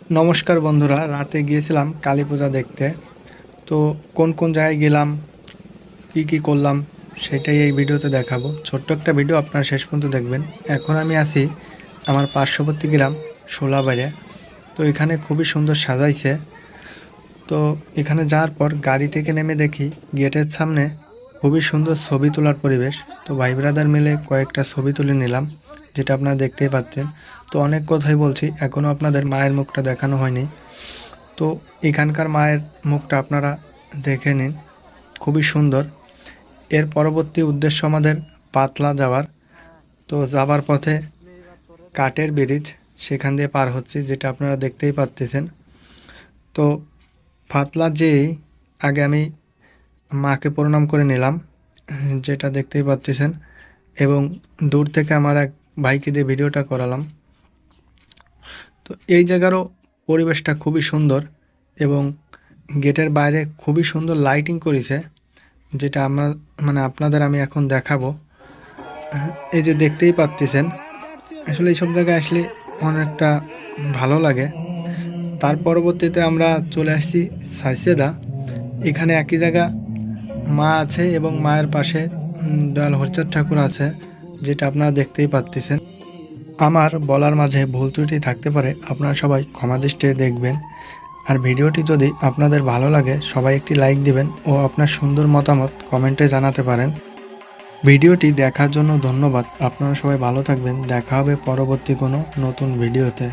নমস্কার বন্ধুরা, রাতে গিয়েছিলাম কালী পূজা দেখতে। তো কোন কোন জায়গায় গেলাম, কি কি করলাম সেটাই এই ভিডিওতে দেখাবো। ছোট্ট একটা ভিডিও, আপনারা শেষ পর্যন্ত দেখবেন। এখন আমি আছি আমার পার্শ্ববর্তী গ্রাম শোলাবাড়িয়া। তো এখানে খুবই সুন্দর সাজাইছে। তো এখানে যাওয়ার পর গাড়ি থেকে নেমে দেখি গেটের সামনে খুবই সুন্দর ছবি তোলার পরিবেশ। তো ভাই ব্রাদার মিলে কয়েকটা ছবি তুলে নিলাম, যেটা আপনারা দেখতেই পাচ্ছেন। তো অনেক কথাই বলছি, এখনও আপনাদের মায়ের মুখটা দেখানো হয়নি। তো এখানকার মায়ের মুখটা আপনারা দেখে নিন, খুবই সুন্দর। এর পরবর্তী উদ্দেশ্য আমাদের পাতলা যাওয়ার। তো যাবার পথে কাঠের ব্রিজ, সেখান দিয়ে পার হচ্ছি, যেটা আপনারা দেখতেই পাচ্ছেন। তো পাতলা যেই আগে আমি মাকে প্রণাম করে নিলাম, যেটা দেখতেই পাচ্ছেন, এবং দূর থেকে আমার এক ভাইকে দিয়ে ভিডিওটা করালাম। তো এই জায়গারও পরিবেশটা খুবই সুন্দর, এবং গেটের বাইরে খুবই সুন্দর লাইটিং করেছে, যেটা আমার আপনাদের আমি এখন দেখাবো। এই যে দেখতেই পাচ্ছেন, আসলে এইসব জায়গায় আসলে অনেকটা ভালো লাগে। তার পরবর্তীতে আমরা চলে আসছি সাইসেদা। এখানে একই জায়গা মা আছে এবং মায়ের পাশে দয়াল হরচাঁদ ঠাকুর আছে, যেটা আপনারা দেখতেই পাচ্ছেন। আমার বলার মাঝে ভুল ত্রুটি থাকতে পারে, আপনারা সবাই ক্ষমা দৃষ্টিতে দেখবেন। আর ভিডিওটি যদি আপনাদের ভালো লাগে, সবাই একটি লাইক দিবেন ও আপনার সুন্দর মতামত কমেন্টে জানাতে পারেন। ভিডিওটি দেখার জন্য ধন্যবাদ। আপনারা সবাই ভালো থাকবেন। দেখা হবে পরবর্তী কোনো নতুন ভিডিওতে।